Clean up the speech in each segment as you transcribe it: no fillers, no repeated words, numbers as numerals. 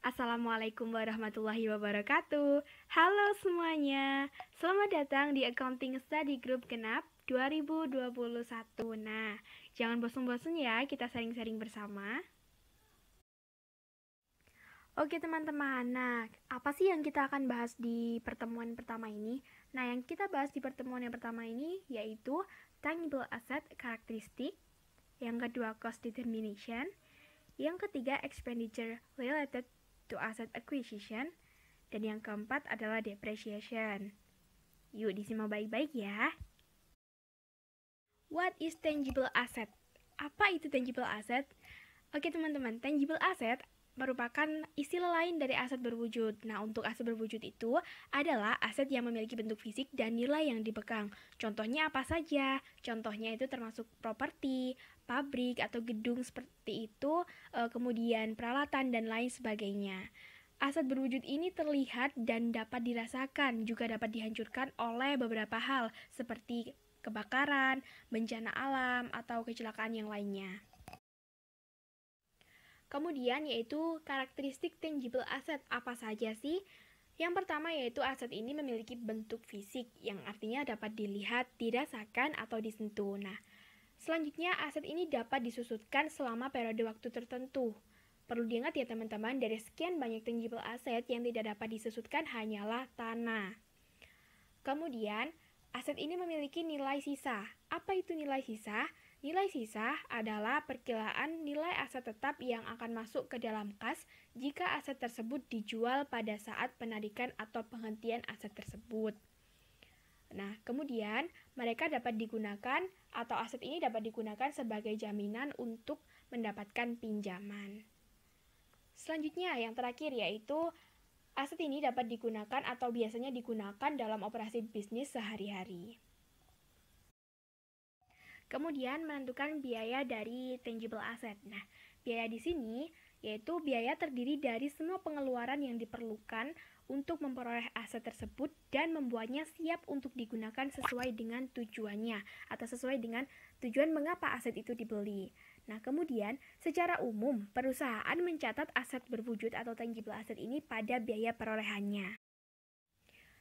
Assalamualaikum warahmatullahi wabarakatuh. Halo semuanya. Selamat datang di Accounting Study Group Genap 2021. Nah, jangan bosan-bosan ya, kita sharing-sharing bersama. Oke teman-teman, nah apa sih yang kita akan bahas di pertemuan pertama ini? Nah, yang kita bahas di pertemuan yang pertama ini yaitu tangible asset karakteristik, yang kedua cost determination, yang ketiga expenditure related to asset acquisition, dan yang keempat adalah depreciation. Yuk disimak baik-baik ya. What is tangible asset? Apa itu tangible asset? Oke teman-teman, tangible asset merupakan istilah lain dari aset berwujud. Nah, untuk aset berwujud itu adalah aset yang memiliki bentuk fisik dan nilai yang dipegang. Contohnya apa saja? Contohnya itu termasuk properti, pabrik atau gedung seperti itu, kemudian peralatan dan lain sebagainya. Aset berwujud ini terlihat dan dapat dirasakan, juga dapat dihancurkan oleh beberapa hal seperti kebakaran, bencana alam, atau kecelakaan yang lainnya. Kemudian yaitu karakteristik tangible asset apa saja sih? Yang pertama yaitu aset ini memiliki bentuk fisik yang artinya dapat dilihat, dirasakan, atau disentuh. Nah, selanjutnya aset ini dapat disusutkan selama periode waktu tertentu. Perlu diingat ya teman-teman, dari sekian banyak tangible asset yang tidak dapat disusutkan hanyalah tanah. Kemudian, aset ini memiliki nilai sisa. Apa itu nilai sisa? Nilai sisa adalah perkiraan nilai aset tetap yang akan masuk ke dalam kas jika aset tersebut dijual pada saat penarikan atau penghentian aset tersebut. Nah, kemudian mereka dapat digunakan atau aset ini dapat digunakan sebagai jaminan untuk mendapatkan pinjaman. Selanjutnya, yang terakhir yaitu aset ini dapat digunakan atau biasanya digunakan dalam operasi bisnis sehari-hari. Kemudian menentukan biaya dari tangible asset. Nah, biaya di sini yaitu biaya terdiri dari semua pengeluaran yang diperlukan untuk memperoleh aset tersebut dan membuatnya siap untuk digunakan sesuai dengan tujuannya atau sesuai dengan tujuan mengapa aset itu dibeli. Nah, kemudian secara umum perusahaan mencatat aset berwujud atau tangible asset ini pada biaya perolehannya.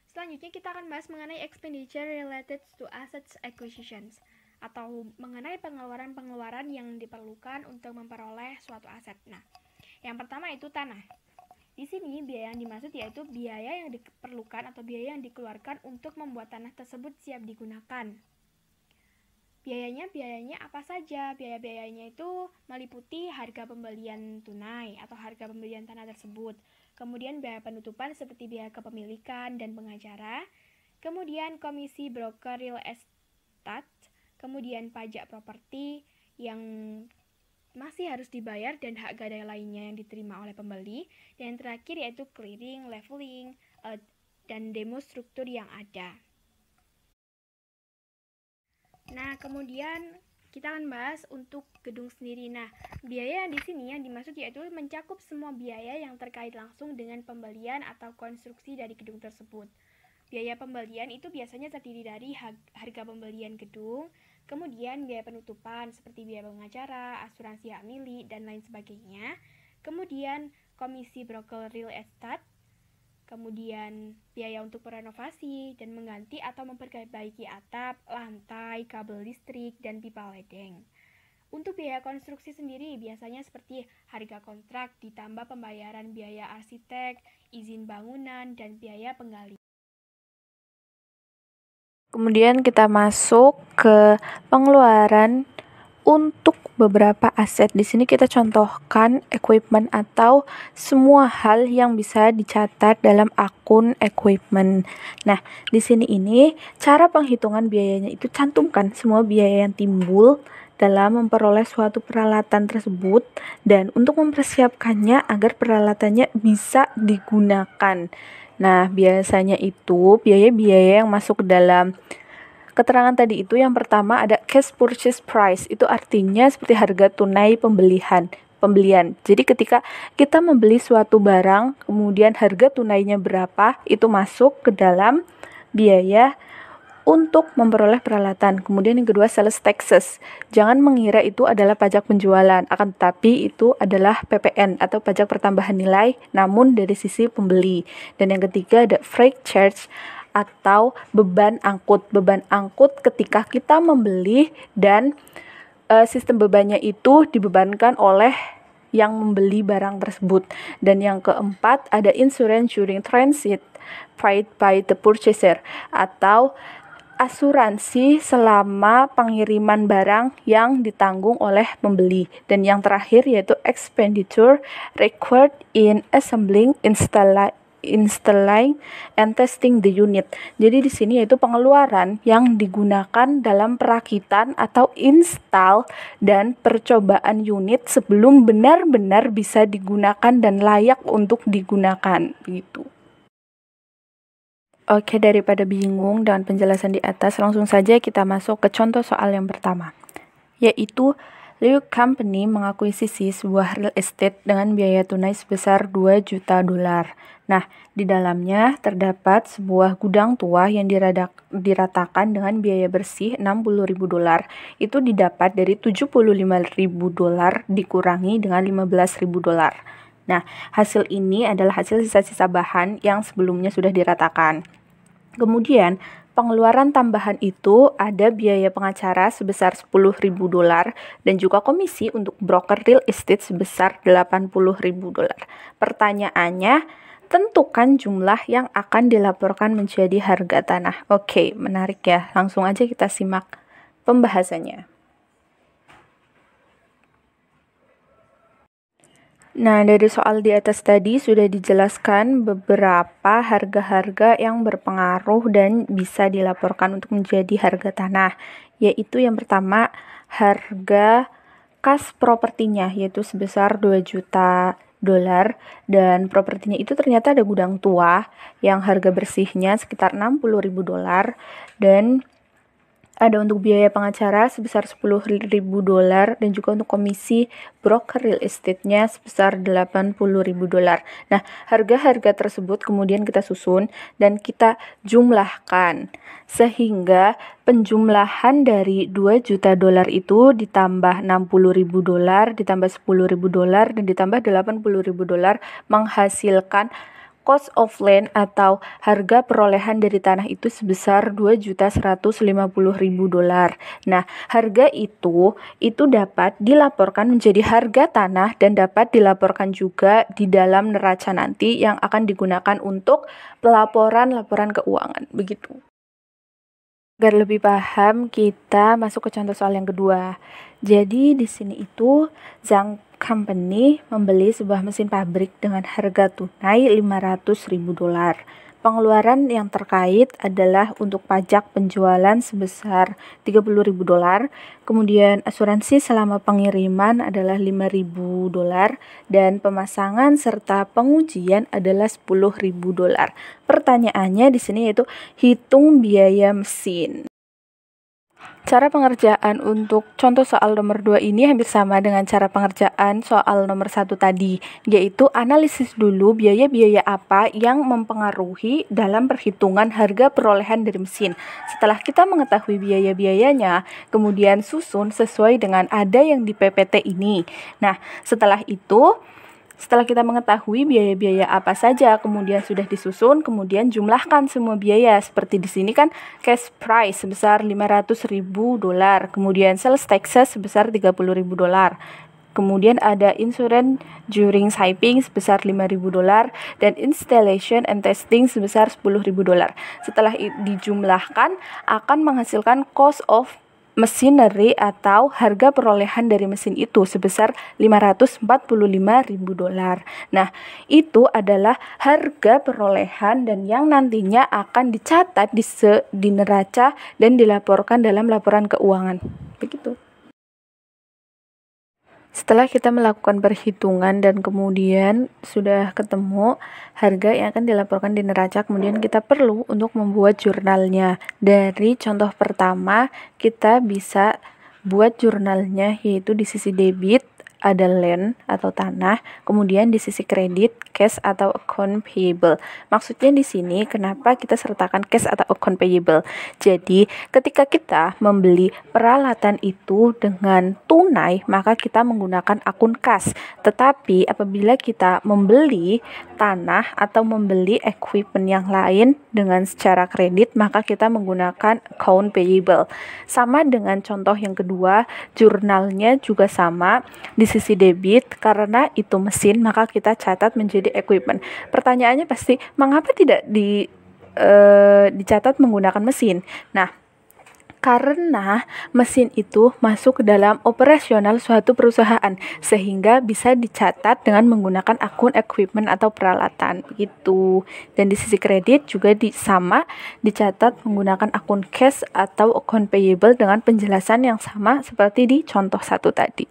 Selanjutnya kita akan bahas mengenai expenditure related to assets acquisitions atau mengenai pengeluaran-pengeluaran yang diperlukan untuk memperoleh suatu aset. Nah, yang pertama itu tanah. Di sini biaya yang dimaksud yaitu biaya yang diperlukan atau biaya yang dikeluarkan untuk membuat tanah tersebut siap digunakan. Biayanya apa saja? Biaya-biayanya itu meliputi harga pembelian tunai atau harga pembelian tanah tersebut. Kemudian biaya penutupan seperti biaya kepemilikan dan pengacara. Kemudian komisi broker real estate. Kemudian pajak properti yang masih harus dibayar dan hak gadai lainnya yang diterima oleh pembeli. Dan yang terakhir yaitu clearing, leveling, dan demo struktur yang ada. Nah, kemudian kita akan bahas untuk gedung sendiri. Nah, biaya di sini yang dimaksud yaitu mencakup semua biaya yang terkait langsung dengan pembelian atau konstruksi dari gedung tersebut. Biaya pembelian itu biasanya terdiri dari harga pembelian gedung, kemudian biaya penutupan seperti biaya pengacara, asuransi hak milik, dan lain sebagainya. Kemudian komisi broker real estate, kemudian biaya untuk renovasi dan mengganti atau memperbaiki atap, lantai, kabel listrik, dan pipa ledeng. Untuk biaya konstruksi sendiri biasanya seperti harga kontrak ditambah pembayaran biaya arsitek, izin bangunan, dan biaya penggalian. Kemudian kita masuk ke pengeluaran untuk beberapa aset. Di sini kita contohkan equipment atau semua hal yang bisa dicatat dalam akun equipment. Nah, di sini ini cara penghitungan biayanya itu cantumkan semua biaya yang timbul dalam memperoleh suatu peralatan tersebut dan untuk mempersiapkannya agar peralatannya bisa digunakan. Nah, biasanya itu biaya-biaya yang masuk ke dalam keterangan tadi itu yang pertama ada cash purchase price. Itu artinya seperti harga tunai pembelian. Jadi ketika kita membeli suatu barang, kemudian harga tunainya berapa, itu masuk ke dalam biaya untuk memperoleh peralatan. Kemudian yang kedua, sales taxes. Jangan mengira itu adalah pajak penjualan, akan tetapi itu adalah PPN atau pajak pertambahan nilai, namun dari sisi pembeli. Dan yang ketiga ada freight charge atau beban angkut. Beban angkut ketika kita membeli dan sistem bebannya itu dibebankan oleh yang membeli barang tersebut. Dan yang keempat ada insurance during transit paid by the purchaser atau asuransi selama pengiriman barang yang ditanggung oleh pembeli. Dan yang terakhir yaitu expenditure required in assembling, installing and testing the unit. Jadi di sini yaitu pengeluaran yang digunakan dalam perakitan atau install dan percobaan unit sebelum benar-benar bisa digunakan dan layak untuk digunakan gitu. Oke, daripada bingung dengan penjelasan di atas, langsung saja kita masuk ke contoh soal yang pertama, yaitu Liu Company mengakuisisi sebuah real estate dengan biaya tunai sebesar 2 juta dolar. Nah, di dalamnya terdapat sebuah gudang tua yang diratakan dengan biaya bersih 60.000 dolar. Itu didapat dari 75.000 dolar dikurangi dengan 15.000 dolar. Nah, hasil ini adalah hasil sisa-sisa bahan yang sebelumnya sudah diratakan. Kemudian, pengeluaran tambahan itu ada biaya pengacara sebesar 10.000 dolar dan juga komisi untuk broker real estate sebesar 80.000 dolar. Pertanyaannya, tentukan jumlah yang akan dilaporkan menjadi harga tanah. Oke, menarik ya. Langsung aja kita simak pembahasannya. Nah, dari soal di atas tadi sudah dijelaskan beberapa harga-harga yang berpengaruh dan bisa dilaporkan untuk menjadi harga tanah, yaitu yang pertama harga kas propertinya, yaitu sebesar 2 juta dolar, dan propertinya itu ternyata ada gudang tua yang harga bersihnya sekitar 60.000 dolar, dan ada untuk biaya pengacara sebesar 10.000 dolar dan juga untuk komisi broker real estate-nya sebesar 80.000 dolar. Nah, harga-harga tersebut kemudian kita susun dan kita jumlahkan sehingga penjumlahan dari 2 juta dolar itu ditambah 60.000 dolar, ditambah 10.000 dolar dan ditambah 80.000 dolar menghasilkan cost of land atau harga perolehan dari tanah itu sebesar 2.150.000 dolar. Nah, harga itu dapat dilaporkan menjadi harga tanah dan dapat dilaporkan juga di dalam neraca nanti yang akan digunakan untuk laporan keuangan. Begitu. Agar lebih paham, kita masuk ke contoh soal yang kedua. Jadi di sini itu Zhang Company membeli sebuah mesin pabrik dengan harga tunai 500.000 dolar. Pengeluaran yang terkait adalah untuk pajak penjualan sebesar 30.000 dolar, kemudian asuransi selama pengiriman adalah 5.000 dolar, dan pemasangan serta pengujian adalah 10.000 dolar. Pertanyaannya di sini yaitu hitung biaya mesin. Cara pengerjaan untuk contoh soal nomor 2 ini hampir sama dengan cara pengerjaan soal nomor 1 tadi, yaitu analisis dulu biaya-biaya apa yang mempengaruhi dalam perhitungan harga perolehan dari mesin. Setelah kita mengetahui biaya-biayanya, kemudian susun sesuai dengan ada yang di PPT ini. Nah, setelah kita mengetahui biaya-biaya apa saja, kemudian sudah disusun, kemudian jumlahkan semua biaya. Seperti di sini kan cash price sebesar 500.000 dolar, kemudian sales taxes sebesar 30.000 dolar. Kemudian ada insurance during shipping sebesar 5.000 dolar dan installation and testing sebesar 10.000 dolar. Setelah dijumlahkan akan menghasilkan cost of machinery atau harga perolehan dari mesin itu sebesar 545.000 dolar. Nah, itu adalah harga perolehan dan yang nantinya akan dicatat di neraca dan dilaporkan dalam laporan keuangan. Begitu. Setelah kita melakukan perhitungan dan kemudian sudah ketemu harga yang akan dilaporkan di neraca, kemudian kita perlu untuk membuat jurnalnya. Dari contoh pertama, kita bisa buat jurnalnya yaitu di sisi debit ada land atau tanah, kemudian di sisi kredit cash atau account payable. Maksudnya di sini kenapa kita sertakan cash atau account payable? Jadi, ketika kita membeli peralatan itu dengan tunai, maka kita menggunakan akun kas. Tetapi apabila kita membeli tanah atau membeli equipment yang lain dengan secara kredit, maka kita menggunakan account payable. Sama dengan contoh yang kedua, jurnalnya juga sama. Di sisi debit, karena itu mesin, maka kita catat menjadi equipment. Pertanyaannya pasti, mengapa tidak dicatat menggunakan mesin? Nah, karena mesin itu masuk ke dalam operasional suatu perusahaan, sehingga bisa dicatat dengan menggunakan akun equipment atau peralatan gitu. Dan di sisi kredit juga sama, dicatat menggunakan akun cash atau account payable dengan penjelasan yang sama seperti di contoh 1 tadi.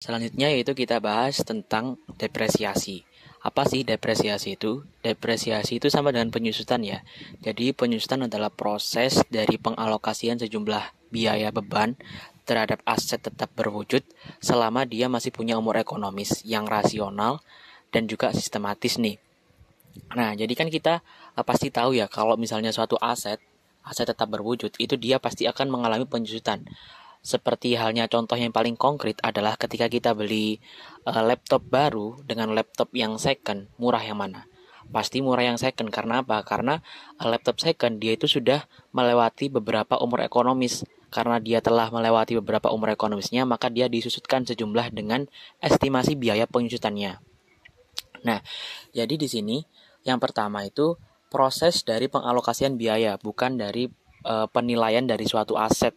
Selanjutnya yaitu kita bahas tentang depresiasi. Apa sih depresiasi itu? Depresiasi itu sama dengan penyusutan ya. Jadi penyusutan adalah proses dari pengalokasian sejumlah biaya beban terhadap aset tetap berwujud selama dia masih punya umur ekonomis yang rasional dan juga sistematis nih. Nah, jadi kan kita pasti tahu ya kalau misalnya suatu aset tetap berwujud itu dia pasti akan mengalami penyusutan. Seperti halnya contoh yang paling konkret adalah ketika kita beli laptop baru dengan laptop yang second, murah yang mana? Pasti murah yang second. Karena apa? Karena laptop second dia itu sudah melewati beberapa umur ekonomis. Karena dia telah melewati beberapa umur ekonomisnya, maka dia disusutkan sejumlah dengan estimasi biaya penyusutannya. Nah, jadi di sini yang pertama itu proses dari pengalokasian biaya, bukan dari penilaian dari suatu aset.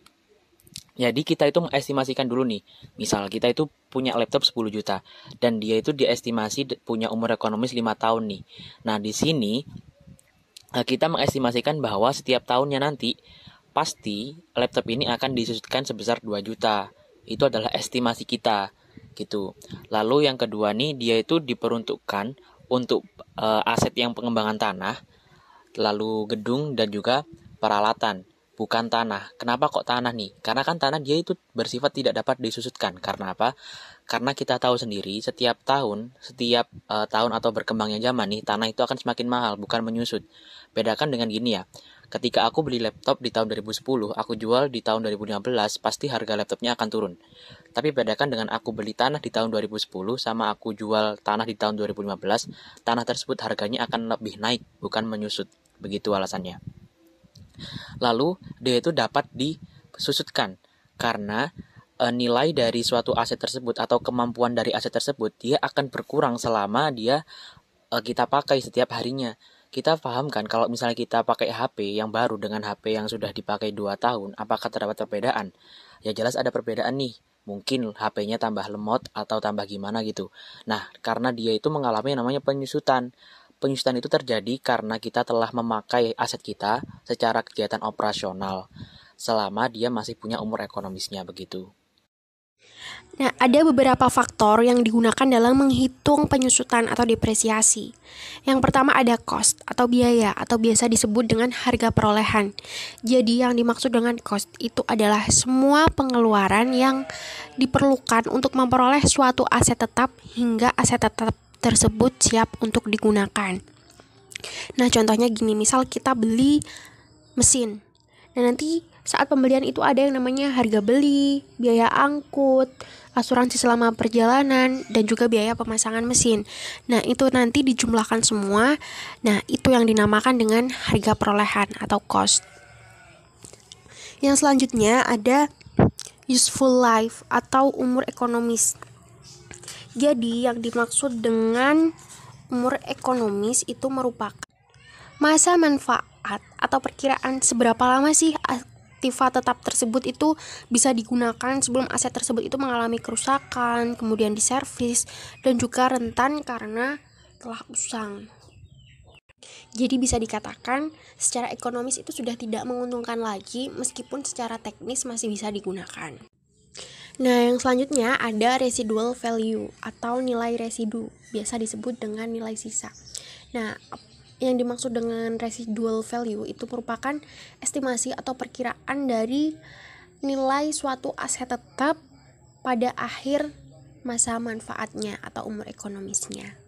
Jadi kita itu mengestimasikan dulu nih, misal kita itu punya laptop 10 juta dan dia itu diestimasi punya umur ekonomis 5 tahun nih. Nah di sini kita mengestimasikan bahwa setiap tahunnya nanti pasti laptop ini akan disusutkan sebesar 2 juta. Itu adalah estimasi kita gitu. Lalu yang kedua nih, dia itu diperuntukkan untuk aset yang pengembangan tanah, lalu gedung dan juga peralatan. Bukan tanah. Kenapa kok tanah nih? Karena kan tanah dia itu bersifat tidak dapat disusutkan. Karena apa? Karena kita tahu sendiri setiap tahun atau berkembangnya zaman nih, tanah itu akan semakin mahal, bukan menyusut. Bedakan dengan gini ya. Ketika aku beli laptop di tahun 2010, aku jual di tahun 2015, pasti harga laptopnya akan turun. Tapi bedakan dengan aku beli tanah di tahun 2010 sama aku jual tanah di tahun 2015, tanah tersebut harganya akan lebih naik, bukan menyusut. Begitu alasannya. Lalu dia itu dapat disusutkan karena nilai dari suatu aset tersebut atau kemampuan dari aset tersebut dia akan berkurang selama dia kita pakai setiap harinya. Kita paham kan kalau misalnya kita pakai HP yang baru dengan HP yang sudah dipakai 2 tahun, apakah terdapat perbedaan? Ya jelas ada perbedaan nih. Mungkin HP-nya tambah lemot atau tambah gimana gitu. Nah, karena dia itu mengalami yang namanya penyusutan. Penyusutan itu terjadi karena kita telah memakai aset kita secara kegiatan operasional selama dia masih punya umur ekonomisnya begitu. Nah, ada beberapa faktor yang digunakan dalam menghitung penyusutan atau depresiasi. Yang pertama ada cost atau biaya atau biasa disebut dengan harga perolehan. Jadi yang dimaksud dengan cost itu adalah semua pengeluaran yang diperlukan untuk memperoleh suatu aset tetap hingga aset tetap tersebut siap untuk digunakan. Nah, contohnya gini, misal kita beli mesin. Nah, nanti saat pembelian itu ada yang namanya harga beli, biaya angkut, asuransi selama perjalanan, dan juga biaya pemasangan mesin. Nah, itu nanti dijumlahkan semua. Nah, itu yang dinamakan dengan harga perolehan atau cost. Yang selanjutnya ada useful life atau umur ekonomis. Jadi yang dimaksud dengan umur ekonomis itu merupakan masa manfaat atau perkiraan seberapa lama sih aktiva tetap tersebut itu bisa digunakan sebelum aset tersebut itu mengalami kerusakan, kemudian diservis, dan juga rentan karena telah usang. Jadi bisa dikatakan secara ekonomis itu sudah tidak menguntungkan lagi meskipun secara teknis masih bisa digunakan. Nah, yang selanjutnya ada residual value atau nilai residu, biasa disebut dengan nilai sisa. Nah, yang dimaksud dengan residual value itu merupakan estimasi atau perkiraan dari nilai suatu aset tetap pada akhir masa manfaatnya atau umur ekonomisnya.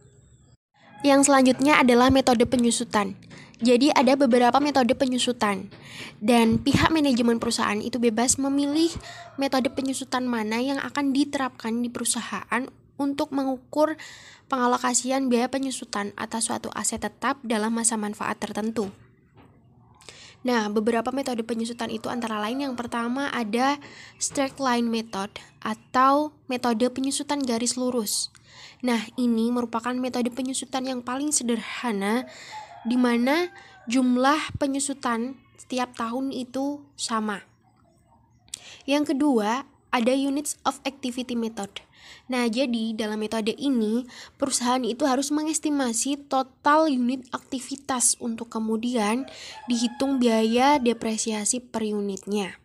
Yang selanjutnya adalah metode penyusutan. Jadi ada beberapa metode penyusutan dan pihak manajemen perusahaan itu bebas memilih metode penyusutan mana yang akan diterapkan di perusahaan untuk mengukur pengalokasian biaya penyusutan atas suatu aset tetap dalam masa manfaat tertentu. Nah, beberapa metode penyusutan itu antara lain yang pertama ada straight line method atau metode penyusutan garis lurus. Nah, ini merupakan metode penyusutan yang paling sederhana di mana jumlah penyusutan setiap tahun itu sama. Yang kedua, ada units of activity method. Nah, jadi dalam metode ini, perusahaan itu harus mengestimasi total unit aktivitas untuk kemudian dihitung biaya depresiasi per unitnya.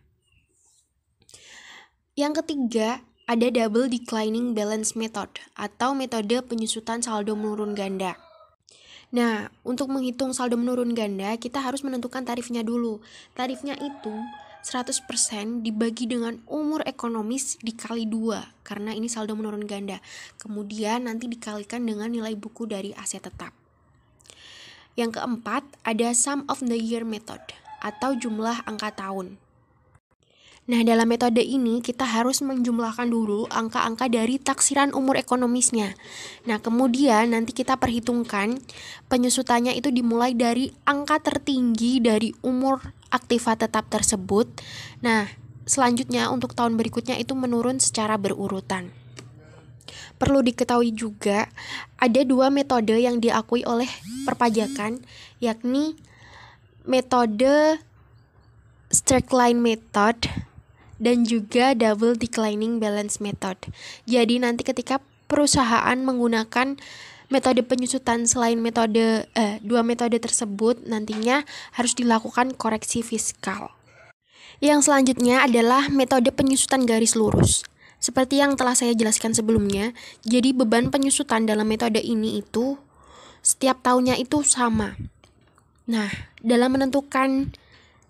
Yang ketiga, ada double declining balance method atau metode penyusutan saldo menurun ganda. Nah, untuk menghitung saldo menurun ganda, kita harus menentukan tarifnya dulu. Tarifnya itu 100% dibagi dengan umur ekonomis dikali 2, karena ini saldo menurun ganda. Kemudian nanti dikalikan dengan nilai buku dari aset tetap. Yang keempat, ada sum of the year method atau jumlah angka tahun. Nah, dalam metode ini kita harus menjumlahkan dulu angka-angka dari taksiran umur ekonomisnya. Nah, kemudian nanti kita perhitungkan penyusutannya itu dimulai dari angka tertinggi dari umur aktiva tetap tersebut. Nah, selanjutnya untuk tahun berikutnya itu menurun secara berurutan. Perlu diketahui juga ada 2 metode yang diakui oleh perpajakan, yakni metode straight line method dan juga double declining balance method. Jadi nanti ketika perusahaan menggunakan metode penyusutan selain metode 2 metode tersebut, nantinya harus dilakukan koreksi fiskal. Yang selanjutnya adalah metode penyusutan garis lurus. Seperti yang telah saya jelaskan sebelumnya, jadi beban penyusutan dalam metode ini itu setiap tahunnya itu sama. Nah, dalam menentukan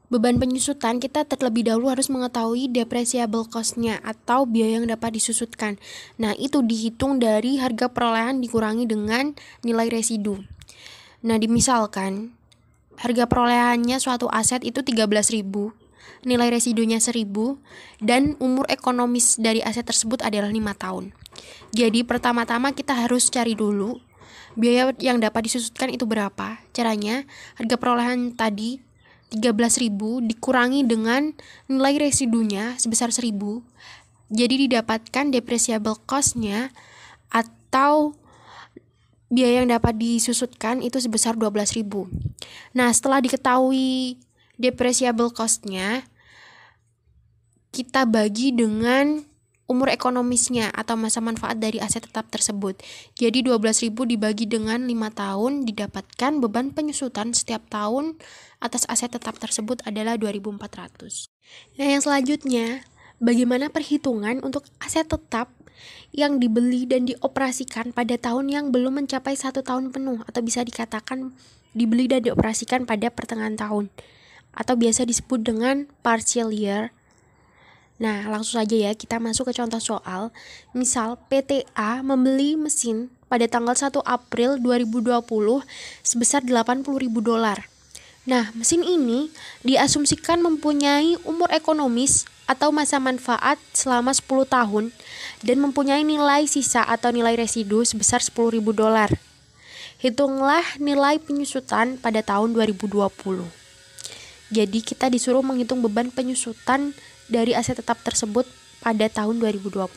beban penyusutan, kita terlebih dahulu harus mengetahui depreciable cost-nya atau biaya yang dapat disusutkan. Nah, itu dihitung dari harga perolehan dikurangi dengan nilai residu. Nah, dimisalkan harga perolehannya suatu aset itu 13.000, nilai residunya 1.000, dan umur ekonomis dari aset tersebut adalah 5 tahun. Jadi, pertama-tama kita harus cari dulu biaya yang dapat disusutkan itu berapa. Caranya, harga perolehan tadi 13.000 dikurangi dengan nilai residunya sebesar 1.000. Jadi didapatkan depreciable cost-nya atau biaya yang dapat disusutkan itu sebesar 12.000. Nah, setelah diketahui depreciable cost-nya, kita bagi dengan umur ekonomisnya atau masa manfaat dari aset tetap tersebut. Jadi 12.000 dibagi dengan 5 tahun, didapatkan beban penyusutan setiap tahun atas aset tetap tersebut adalah 2.400. Nah, yang selanjutnya, bagaimana perhitungan untuk aset tetap yang dibeli dan dioperasikan pada tahun yang belum mencapai 1 tahun penuh, atau bisa dikatakan dibeli dan dioperasikan pada pertengahan tahun, atau biasa disebut dengan partial year. Nah, langsung saja ya, kita masuk ke contoh soal. Misal, PTA membeli mesin pada tanggal 1 April 2020 sebesar $80.000. Nah, mesin ini diasumsikan mempunyai umur ekonomis atau masa manfaat selama 10 tahun dan mempunyai nilai sisa atau nilai residu sebesar $10.000. Hitunglah nilai penyusutan pada tahun 2020. Jadi, kita disuruh menghitung beban penyusutan dari aset tetap tersebut pada tahun 2020.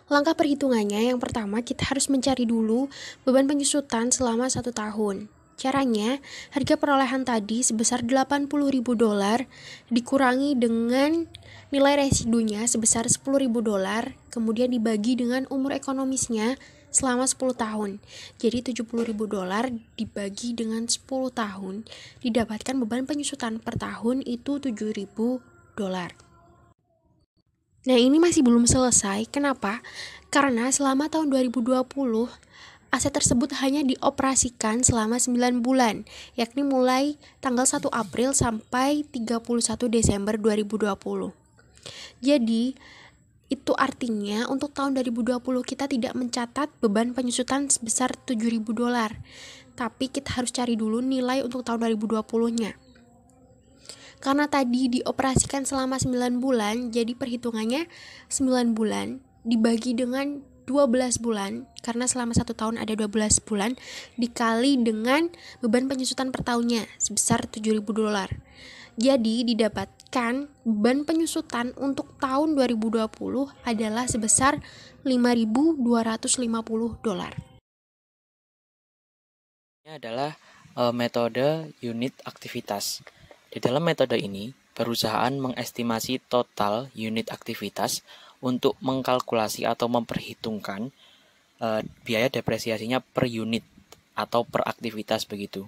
Langkah perhitungannya, yang pertama kita harus mencari dulu beban penyusutan selama 1 tahun. Caranya, harga perolehan tadi sebesar $80.000 dikurangi dengan nilai residunya sebesar $10.000, kemudian dibagi dengan umur ekonomisnya selama 10 tahun. Jadi $70.000 dibagi dengan 10 tahun, didapatkan beban penyusutan per tahun itu $7.000. Nah, ini masih belum selesai. Kenapa? Karena selama tahun 2020 aset tersebut hanya dioperasikan selama 9 bulan, yakni mulai tanggal 1 April sampai 31 Desember 2020. Jadi, Itu artinya untuk tahun 2020 kita tidak mencatat beban penyusutan sebesar $7.000. Tapi kita harus cari dulu nilai untuk tahun 2020-nya. Karena tadi dioperasikan selama 9 bulan, jadi perhitungannya 9 bulan dibagi dengan 12 bulan, karena selama 1 tahun ada 12 bulan, dikali dengan beban penyusutan per tahunnya sebesar $7.000. Jadi didapatkan beban penyusutan untuk tahun 2020 adalah sebesar $5.250. Ini adalah metode unit aktivitas. Di dalam metode ini, perusahaan mengestimasi total unit aktivitas untuk mengkalkulasi atau memperhitungkan biaya depresiasinya per unit atau per aktivitas begitu.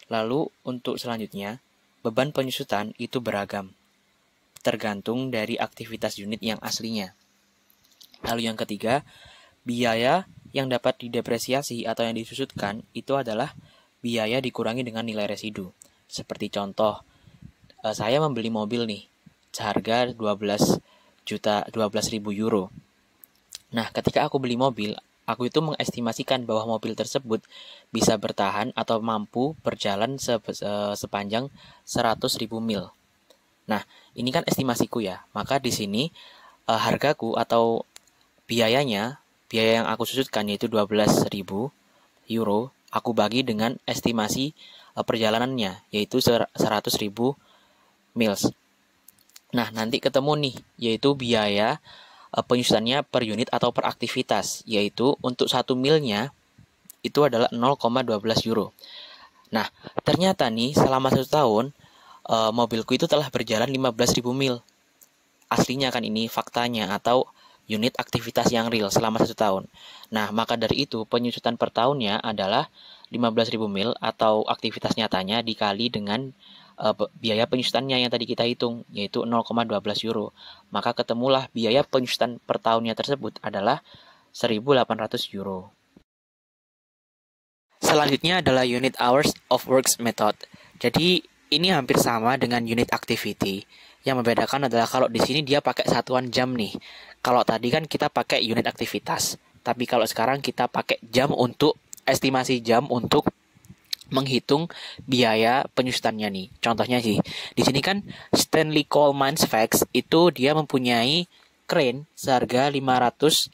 Lalu untuk selanjutnya, beban penyusutan itu beragam, tergantung dari aktivitas unit yang aslinya. Lalu yang ketiga, biaya yang dapat didepresiasi atau yang disusutkan itu adalah biaya dikurangi dengan nilai residu. Seperti contoh, saya membeli mobil nih, seharga 12.000 euro. Nah, ketika aku beli mobil, aku itu mengestimasikan bahwa mobil tersebut bisa bertahan atau mampu berjalan sepanjang 100.000 mil. Nah, ini kan estimasiku ya. Maka di sini hargaku atau biaya yang aku susutkan yaitu 12.000 euro, aku bagi dengan estimasi perjalanannya yaitu 100.000 mils. Nah, nanti ketemu nih, yaitu biaya penyusutannya per unit atau per aktivitas, yaitu untuk 1 milnya itu adalah 0,12 euro. Nah, ternyata nih selama 1 tahun mobilku itu telah berjalan 15.000 mil. Aslinya kan ini faktanya atau unit aktivitas yang real selama 1 tahun. Nah, maka dari itu penyusutan per tahunnya adalah 15.000 mil atau aktivitas nyatanya dikali dengan biaya penyusutannya yang tadi kita hitung, yaitu 0,12 euro. Maka ketemulah biaya penyusutan per tahunnya tersebut adalah 1.800 euro. Selanjutnya adalah unit hours of works method. Jadi ini hampir sama dengan unit activity. Yang membedakan adalah kalau di sini dia pakai satuan jam nih. Kalau tadi kan kita pakai unit aktivitas, tapi kalau sekarang kita pakai jam untuk estimasi jam untuk menghitung biaya penyusutannya nih. Contohnya sih, di sini kan Stanley Coleman Fax itu dia mempunyai crane seharga $500.000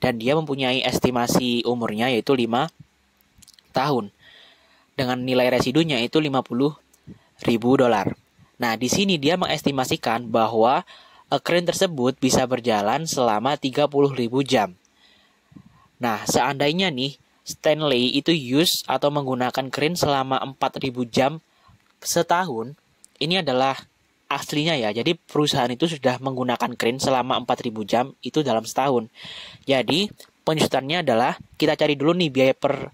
dan dia mempunyai estimasi umurnya yaitu 5 tahun. Dengan nilai residunya itu $50.000. Nah, di sini dia mengestimasikan bahwa crane tersebut bisa berjalan selama 30.000 jam. Nah, seandainya nih Stanley itu use atau menggunakan crane selama 4.000 jam setahun, ini adalah aslinya ya. Jadi perusahaan itu sudah menggunakan crane selama 4.000 jam itu dalam setahun. Jadi penyusutannya adalah kita cari dulu nih biaya per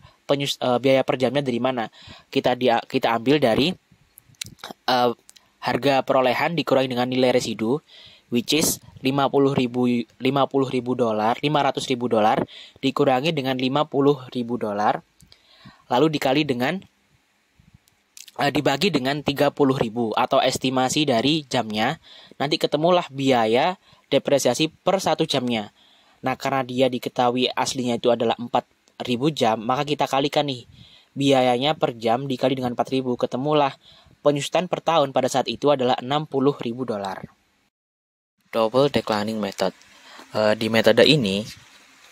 jamnya dari mana. Kita ambil dari harga perolehan dikurangi dengan nilai residu, which is $500.000 dikurangi dengan $50.000 lalu dikali dengan dibagi dengan 30.000 atau estimasi dari jamnya, nanti ketemulah biaya depresiasi per 1 jamnya. Nah, karena dia diketahui aslinya itu adalah 4.000 jam, maka kita kalikan nih biayanya per jam dikali dengan 4.000, ketemulah penyusutan per tahun pada saat itu adalah $60.000. Double declining method. Di metode ini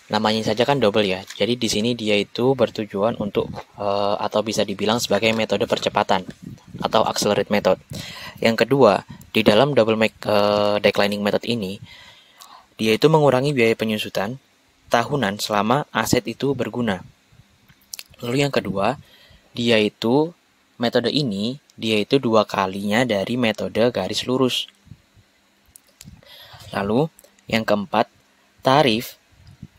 namanya saja kan double ya. Jadi di sini dia itu bertujuan untuk atau bisa dibilang sebagai metode percepatan atau accelerate method. Yang kedua, di dalam double declining method ini dia itu mengurangi biaya penyusutan tahunan selama aset itu berguna. Lalu yang kedua, metode ini dia itu 2 kalinya dari metode garis lurus. Lalu, yang keempat, tarif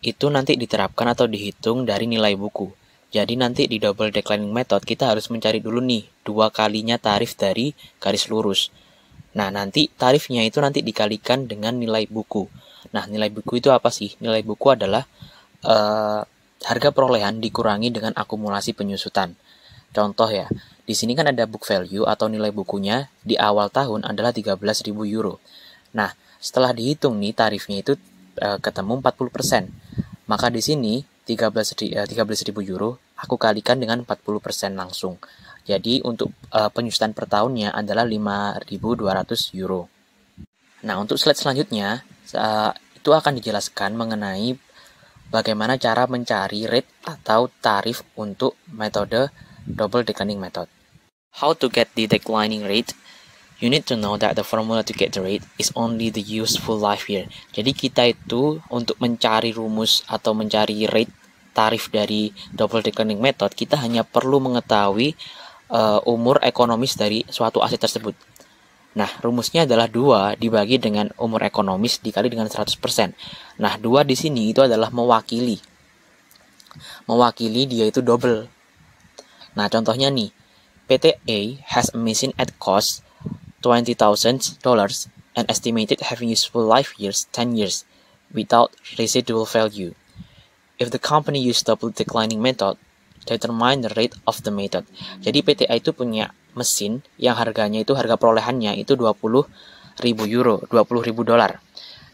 itu nanti diterapkan atau dihitung dari nilai buku. Jadi nanti di double declining method kita harus mencari dulu nih 2 kalinya tarif dari garis lurus. Nah, nanti tarifnya itu nanti dikalikan dengan nilai buku. Nah, nilai buku itu apa sih? Nilai buku adalah harga perolehan dikurangi dengan akumulasi penyusutan. Contoh ya, di sini kan ada book value atau nilai bukunya di awal tahun adalah 13.000 euro. Nah, setelah dihitung nih tarifnya itu ketemu 40%. Maka di sini 13.000 euro aku kalikan dengan 40% langsung. Jadi untuk penyusutan per tahunnya adalah 5.200 euro. Nah, untuk slide selanjutnya itu akan dijelaskan mengenai bagaimana cara mencari rate atau tarif untuk metode double declining method. How to get the declining rate? You need to know that the formula to get the rate is only the useful life year. Jadi kita itu untuk mencari rumus atau mencari rate tarif dari double declining method, kita hanya perlu mengetahui umur ekonomis dari suatu aset tersebut. Nah, rumusnya adalah 2 dibagi dengan umur ekonomis dikali dengan 100%. Nah, 2 di sini itu adalah mewakili. Mewakili dia itu double. Nah, contohnya nih, PT A has a machine at cost $20,000 and estimated having useful life years 10 years without residual value. If the company use double declining method, determine the rate of the method. Jadi PT A itu punya mesin yang harganya itu harga perolehannya itu 20.000 euro, 20.000 dolar.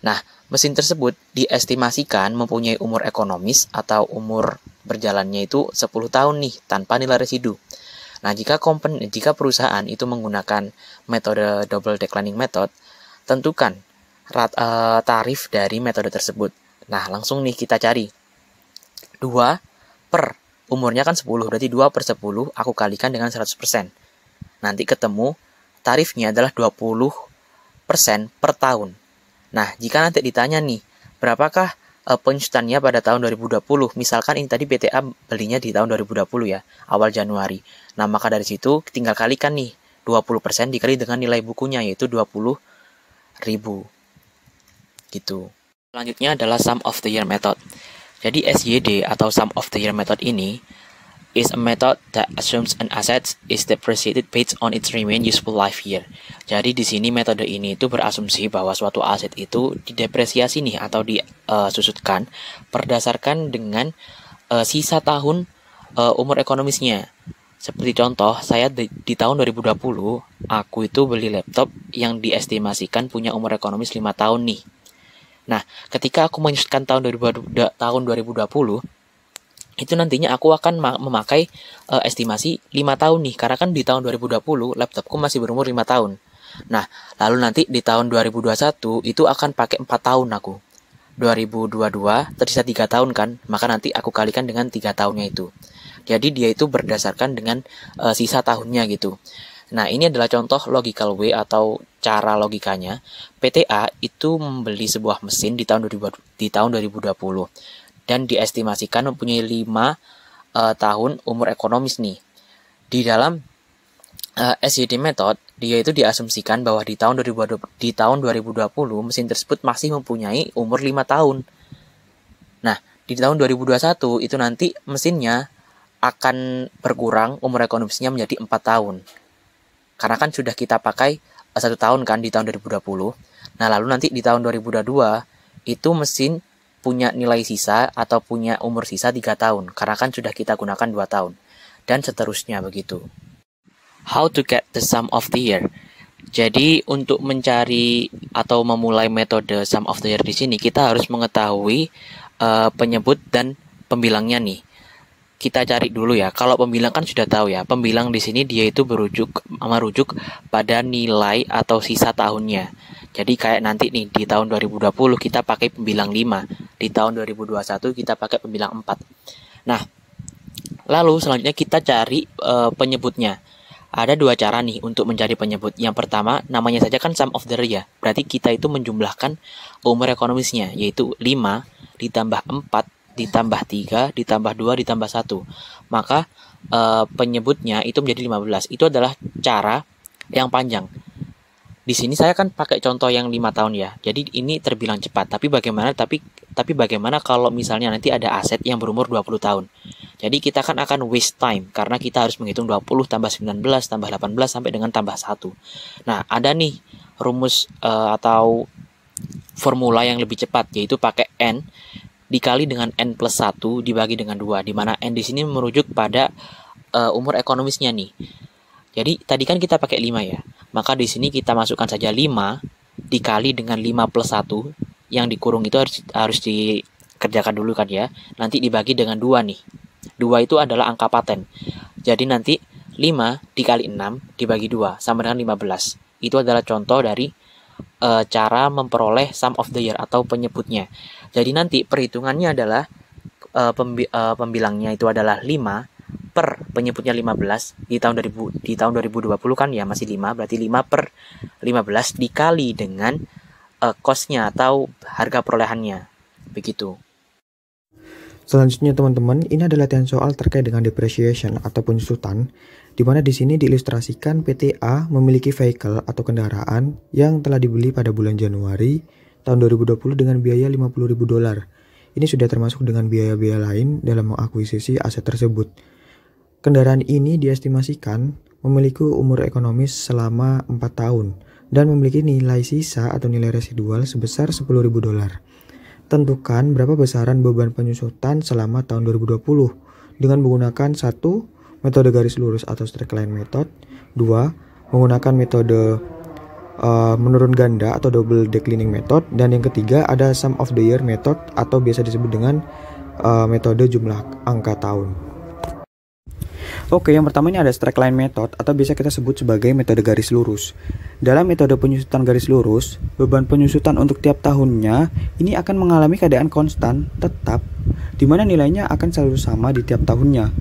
Nah, mesin tersebut diestimasikan mempunyai umur ekonomis atau umur berjalannya itu 10 tahun nih tanpa nilai residu. Nah, jika perusahaan itu menggunakan metode double declining method, tentukan tarif dari metode tersebut. Nah, langsung nih kita cari. 2 per umurnya kan 10, berarti 2 per 10 aku kalikan dengan 100%. Nanti ketemu tarifnya adalah 20% per tahun. Nah, jika nanti ditanya nih, berapakah penyusutannya pada tahun 2020? Misalkan ini tadi PTA belinya di tahun 2020 ya, awal Januari. Nah, maka dari situ tinggal kalikan nih, 20% dikali dengan nilai bukunya, yaitu 20.000. Gitu. Selanjutnya adalah sum of the year method. Jadi SYD atau sum of the year method ini is a method that assumes an asset is depreciated based on its remaining useful life year. Jadi di sini metode ini itu berasumsi bahwa suatu aset itu didepresiasi nih atau disusutkan berdasarkan dengan sisa tahun umur ekonomisnya. Seperti contoh, saya di tahun 2020 aku itu beli laptop yang diestimasikan punya umur ekonomis 5 tahun nih. Nah, ketika aku menyusutkan tahun 2020, itu nantinya aku akan memakai estimasi 5 tahun nih, karena kan di tahun 2020 laptopku masih berumur 5 tahun. Nah, lalu nanti di tahun 2021 itu akan pakai 4 tahun aku. 2022 tersisa 3 tahun kan, maka nanti aku kalikan dengan 3 tahunnya itu. Jadi dia itu berdasarkan dengan sisa tahunnya gitu. Nah, ini adalah contoh logical way atau cara logikanya. PTA itu membeli sebuah mesin di tahun 2020 dan diestimasikan mempunyai 5 tahun umur ekonomis nih. Di dalam SYD method, dia itu diasumsikan bahwa di tahun 2020 mesin tersebut masih mempunyai umur 5 tahun. Nah, di tahun 2021 itu nanti mesinnya akan berkurang umur ekonomisnya menjadi 4 tahun. Karena kan sudah kita pakai 1 tahun kan di tahun 2020. Nah, lalu nanti di tahun 2022 itu mesin punya nilai sisa atau punya umur sisa 3 tahun. Karena kan sudah kita gunakan 2 tahun. Dan seterusnya begitu. How to get the sum of the year? Jadi untuk mencari atau memulai metode sum of the year di sini kita harus mengetahui penyebut dan pembilangnya nih. Kita cari dulu ya. Kalau pembilang kan sudah tahu ya. Pembilang di sini dia itu merujuk pada nilai atau sisa tahunnya. Jadi kayak nanti nih di tahun 2020 kita pakai pembilang 5, di tahun 2021 kita pakai pembilang 4. Nah, lalu selanjutnya kita cari penyebutnya. Ada 2 cara nih untuk mencari penyebut. Yang pertama, namanya saja kan sum of the year ya. Berarti kita itu menjumlahkan umur ekonomisnya, yaitu 5 ditambah 4 ditambah 3, ditambah 2, ditambah 1. Maka penyebutnya itu menjadi 15. Itu adalah cara yang panjang. Di sini saya kan pakai contoh yang 5 tahun ya. Jadi ini terbilang cepat. Tapi bagaimana kalau misalnya nanti ada aset yang berumur 20 tahun. Jadi kita kan akan waste time karena kita harus menghitung 20 tambah 19 tambah 18 sampai dengan tambah 1. Nah, ada nih rumus atau formula yang lebih cepat, yaitu pakai N dikali dengan N plus 1 dibagi dengan 2, di mana N di sini merujuk pada umur ekonomisnya nih. Jadi tadi kan kita pakai 5 ya. Maka di sini kita masukkan saja 5 dikali dengan 5 plus 1, yang dikurung itu harus dikerjakan dulu kan ya. Nanti dibagi dengan 2 nih. 2 itu adalah angka paten. Jadi nanti 5 dikali 6 dibagi 2 sama dengan 15. Itu adalah contoh dari cara memperoleh sum of the year atau penyebutnya. Jadi nanti perhitungannya adalah pembilangnya itu adalah 5 per penyebutnya 15 di tahun 2020 kan ya masih 5, berarti 5 per 15 dikali dengan cost-nya atau harga perolehannya. Begitu. Selanjutnya teman-teman, ini adalah latihan soal terkait dengan depreciation atau penyusutan, di mana di sini diilustrasikan PT A memiliki vehicle atau kendaraan yang telah dibeli pada bulan Januari tahun 2020 dengan biaya $50.000. Ini sudah termasuk dengan biaya-biaya lain dalam mengakuisisi aset tersebut. Kendaraan ini diestimasikan memiliki umur ekonomis selama 4 tahun dan memiliki nilai sisa atau nilai residual sebesar $10.000. Tentukan berapa besaran beban penyusutan selama tahun 2020 dengan menggunakan 1. Metode garis lurus atau straight line method, 2. Menggunakan metode menurun ganda atau double declining method, dan yang ketiga ada sum of the year method atau biasa disebut dengan metode jumlah angka tahun. Oke, yang pertama ini ada straight line method atau biasa kita sebut sebagai metode garis lurus. Dalam metode penyusutan garis lurus, beban penyusutan untuk tiap tahunnya ini akan mengalami keadaan konstan tetap, di mana nilainya akan selalu sama di tiap tahunnya.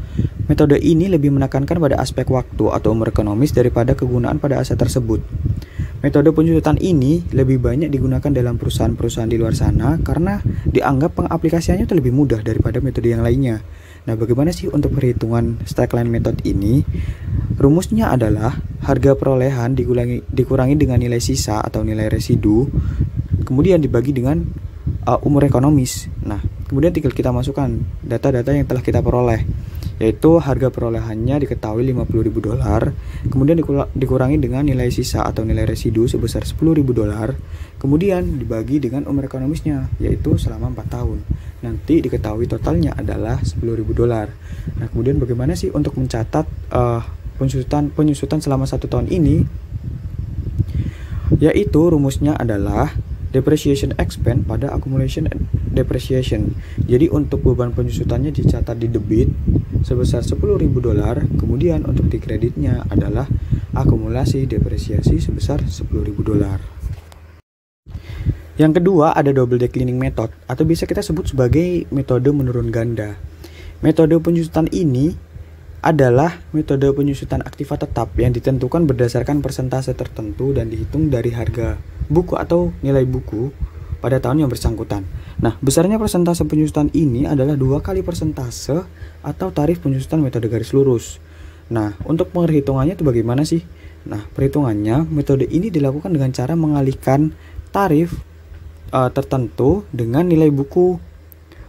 Metode ini lebih menekankan pada aspek waktu atau umur ekonomis daripada kegunaan pada aset tersebut. Metode penyusutan ini lebih banyak digunakan dalam perusahaan-perusahaan di luar sana karena dianggap pengaplikasiannya itu lebih mudah daripada metode yang lainnya. Nah, bagaimana sih untuk perhitungan straight line method ini? Rumusnya adalah harga perolehan dikurangi dengan nilai sisa atau nilai residu, kemudian dibagi dengan umur ekonomis. Nah, kemudian tinggal kita masukkan data-data yang telah kita peroleh, yaitu harga perolehannya diketahui $50.000, kemudian dikurangi dengan nilai sisa atau nilai residu sebesar $10.000, kemudian dibagi dengan umur ekonomisnya, yaitu selama 4 tahun. Nanti diketahui totalnya adalah $10.000. Nah, kemudian bagaimana sih untuk mencatat penyusutan selama 1 tahun ini? Yaitu rumusnya adalah depreciation expense pada accumulation depreciation. Jadi untuk beban penyusutannya dicatat di debit sebesar $10.000, kemudian untuk di kreditnya adalah akumulasi depresiasi sebesar $10.000. Yang kedua ada double declining method atau bisa kita sebut sebagai metode menurun ganda. Metode penyusutan ini adalah metode penyusutan aktiva tetap yang ditentukan berdasarkan persentase tertentu dan dihitung dari harga buku atau nilai buku pada tahun yang bersangkutan. Nah, besarnya persentase penyusutan ini adalah 2 kali persentase atau tarif penyusutan metode garis lurus. Nah, untuk penghitungannya itu bagaimana sih? Nah, perhitungannya metode ini dilakukan dengan cara mengalihkan tarif tertentu dengan nilai buku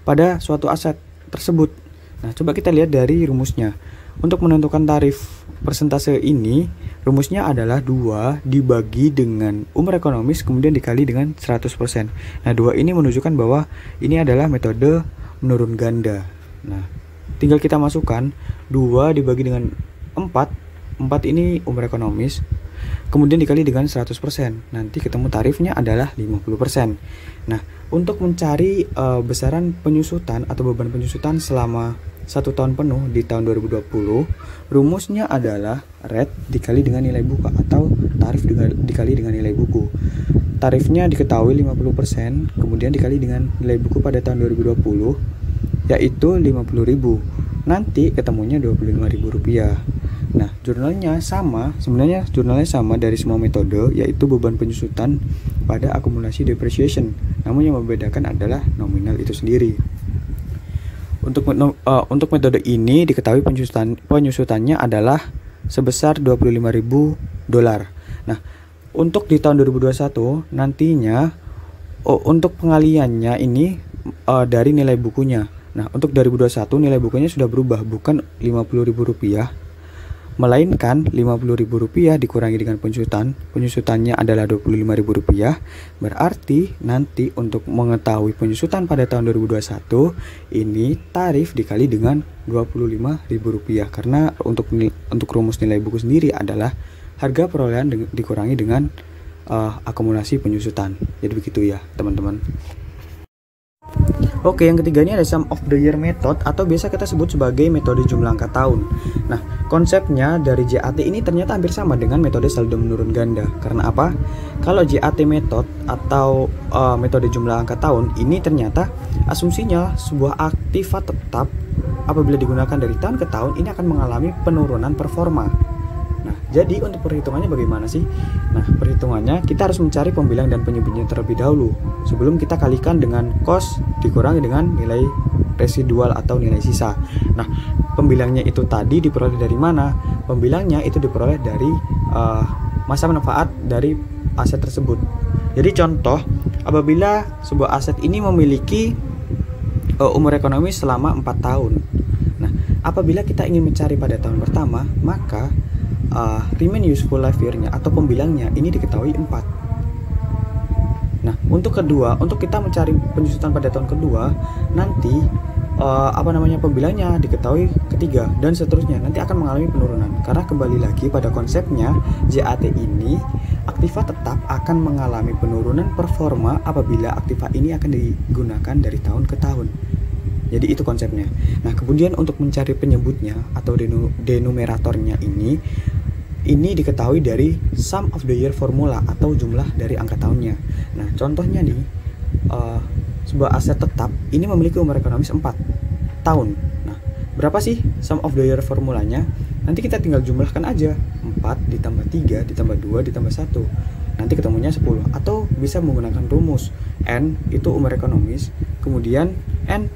pada suatu aset tersebut. Nah, coba kita lihat dari rumusnya. Untuk menentukan tarif persentase ini, rumusnya adalah 2 dibagi dengan umur ekonomis kemudian dikali dengan 100%. Nah, 2 ini menunjukkan bahwa ini adalah metode menurun ganda. Nah, tinggal kita masukkan 2 dibagi dengan 4. 4 ini umur ekonomis, kemudian dikali dengan 100%. Nanti ketemu tarifnya adalah 50%. Nah, untuk mencari besaran penyusutan atau beban penyusutan selama 1 tahun penuh di tahun 2020, rumusnya adalah rate dikali dengan nilai buku atau tarif dikali dengan nilai buku. Tarifnya diketahui 50%, kemudian dikali dengan nilai buku pada tahun 2020, yaitu 50.000. Nanti ketemunya Rp25.000. Nah, sebenarnya jurnalnya sama dari semua metode, yaitu beban penyusutan pada akumulasi depreciation. Namun yang membedakan adalah nominal itu sendiri. Untuk metode ini diketahui penyusutannya adalah sebesar $25.000. Nah, untuk di tahun 2021 nantinya untuk pengaliannya ini dari nilai bukunya. Nah, untuk 2021 nilai bukunya sudah berubah, bukan Rp50.000, melainkan Rp50.000 dikurangi dengan penyusutannya adalah Rp25.000. Berarti nanti untuk mengetahui penyusutan pada tahun 2021 ini tarif dikali dengan Rp25.000, karena untuk rumus nilai buku sendiri adalah harga perolehan dikurangi dengan akumulasi penyusutan. Jadi begitu ya teman-teman. Oke, yang ketiga ini ada sum of the year method atau biasa kita sebut sebagai metode jumlah angka tahun. Nah, konsepnya dari JAT ini ternyata hampir sama dengan metode saldo menurun ganda. Karena apa? Kalau JAT method atau metode jumlah angka tahun ini ternyata asumsinya sebuah aktiva tetap apabila digunakan dari tahun ke tahun ini akan mengalami penurunan performa. Nah, jadi untuk perhitungannya bagaimana sih? Nah, perhitungannya kita harus mencari pembilang dan penyebutnya terlebih dahulu sebelum kita kalikan dengan cost dikurangi dengan nilai residual atau nilai sisa. Nah, pembilangnya itu tadi diperoleh dari mana? Pembilangnya itu diperoleh dari masa manfaat dari aset tersebut. Jadi contoh, apabila sebuah aset ini memiliki umur ekonomis selama 4 tahun. Nah, apabila kita ingin mencari pada tahun pertama, maka remain useful life year-nya atau pembilangnya ini diketahui 4. Nah, untuk kita mencari penyusutan pada tahun kedua, nanti pembilangnya diketahui ketiga dan seterusnya, nanti akan mengalami penurunan. Karena kembali lagi pada konsepnya JAT ini, aktiva tetap akan mengalami penurunan performa apabila aktiva ini akan digunakan dari tahun ke tahun. Jadi itu konsepnya. Nah, kemudian untuk mencari penyebutnya atau denumeratornya ini diketahui dari sum of the year formula atau jumlah dari angka tahunnya. Nah, contohnya nih, sebuah aset tetap ini memiliki umur ekonomis 4 tahun. Nah, berapa sih sum of the year formulanya? Nanti kita tinggal jumlahkan aja, 4 ditambah 3 ditambah 2 ditambah 1. Nanti ketemunya 10. Atau bisa menggunakan rumus N itu umur ekonomis, kemudian N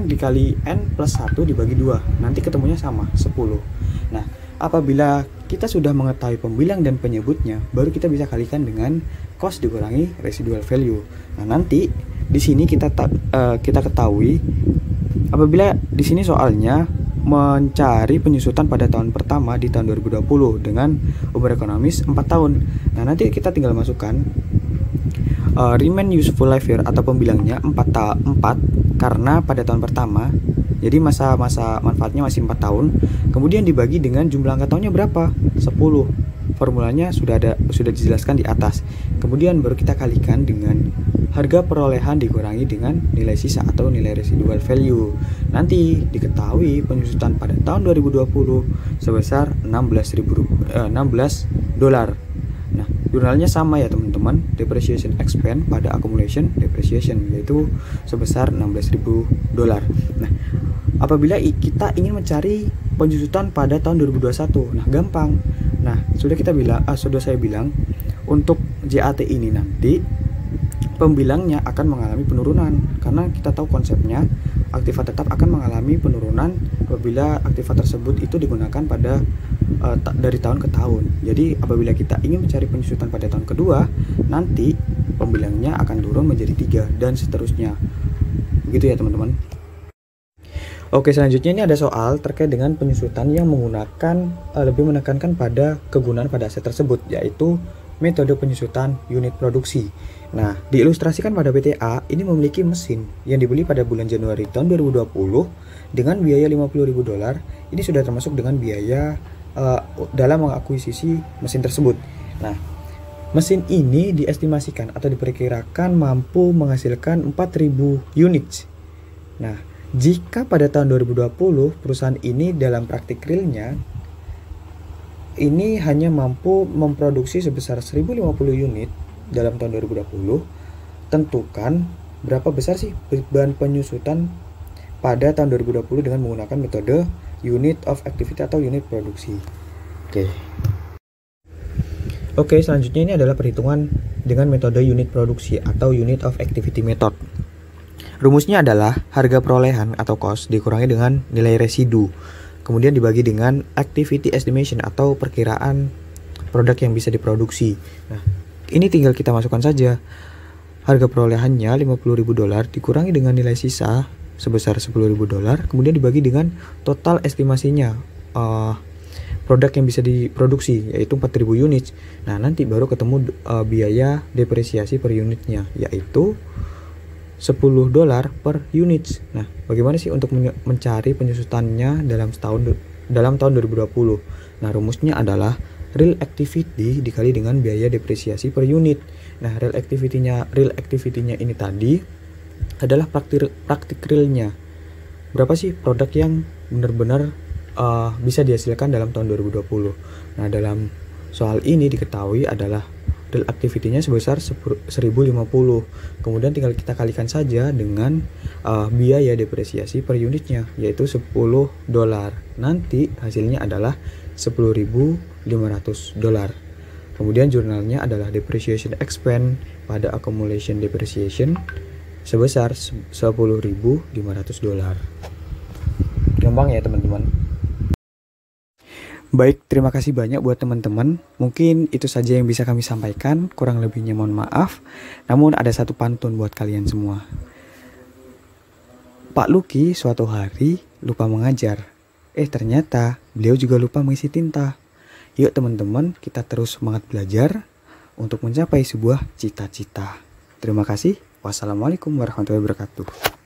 dikali N plus 1 dibagi 2. Nanti ketemunya sama, 10. Nah, apabila kita sudah mengetahui pembilang dan penyebutnya, baru kita bisa kalikan dengan cost dikurangi residual value. Nah, nanti di sini kita ketahui apabila di sini soalnya mencari penyusutan pada tahun pertama di tahun 2020 dengan umur ekonomis 4 tahun. Nah, nanti kita tinggal masukkan remain useful life year atau pembilangnya 4 karena pada tahun pertama. Jadi masa manfaatnya masih 4 tahun. Kemudian dibagi dengan jumlah angka tahunnya berapa? 10. Formulanya sudah dijelaskan di atas. Kemudian baru kita kalikan dengan harga perolehan dikurangi dengan nilai sisa atau nilai residual value. Nanti diketahui penyusutan pada tahun 2020 sebesar $16. Nah, jurnalnya sama ya teman-teman, depreciation expense pada accumulation depreciation, yaitu sebesar $16.000. Nah, apabila kita ingin mencari penyusutan pada tahun 2021, nah gampang. Nah, sudah saya bilang untuk JAT ini nanti pembilangnya akan mengalami penurunan karena kita tahu konsepnya aktiva tetap akan mengalami penurunan apabila aktiva tersebut itu digunakan pada dari tahun ke tahun. Jadi apabila kita ingin mencari penyusutan pada tahun kedua, nanti pembilangnya akan turun menjadi 3 dan seterusnya. Begitu ya teman-teman. Oke, selanjutnya ini ada soal terkait dengan penyusutan yang menggunakan lebih menekankan pada kegunaan pada aset tersebut, yaitu metode penyusutan unit produksi. Nah, diilustrasikan pada PTA ini memiliki mesin yang dibeli pada bulan Januari tahun 2020 dengan biaya $50.000. Ini sudah termasuk dengan biaya dalam mengakuisisi mesin tersebut. Nah, mesin ini diestimasikan atau diperkirakan mampu menghasilkan 4.000 unit. Nah, jika pada tahun 2020 perusahaan ini dalam praktik realnya ini hanya mampu memproduksi sebesar 1050 unit dalam tahun 2020, tentukan berapa besar sih beban penyusutan pada tahun 2020 dengan menggunakan metode unit of activity atau unit produksi. Oke, selanjutnya ini adalah perhitungan dengan metode unit produksi atau unit of activity method. Rumusnya adalah harga perolehan atau cost dikurangi dengan nilai residu, kemudian dibagi dengan activity estimation atau perkiraan produk yang bisa diproduksi. Nah, ini tinggal kita masukkan saja. Harga perolehannya $50.000 dikurangi dengan nilai sisa sebesar $10.000, kemudian dibagi dengan total estimasinya produk yang bisa diproduksi, yaitu 4.000 unit. Nah, nanti baru ketemu biaya depresiasi per unitnya, yaitu $10 per unit. Nah, bagaimana sih untuk mencari penyusutannya dalam tahun 2020? Nah, rumusnya adalah real activity dikali dengan biaya depresiasi per unit. Nah, real activity-nya ini tadi adalah praktik realnya. Berapa sih produk yang benar-benar bisa dihasilkan dalam tahun 2020. Nah, dalam soal ini diketahui adalah real activity-nya sebesar 1050. Kemudian tinggal kita kalikan saja dengan biaya depresiasi per unitnya, yaitu $10. Nanti hasilnya adalah $10.500. Kemudian jurnalnya adalah depreciation expense pada accumulation depreciation sebesar $10.500. Gampang ya teman-teman. Baik, terima kasih banyak buat teman-teman. Mungkin itu saja yang bisa kami sampaikan, kurang lebihnya mohon maaf. Namun ada satu pantun buat kalian semua. Pak Luki suatu hari lupa mengajar. Ternyata beliau juga lupa mengisi tinta. Yuk teman-teman, kita terus semangat belajar untuk mencapai sebuah cita-cita. Terima kasih. Wassalamualaikum warahmatullahi wabarakatuh.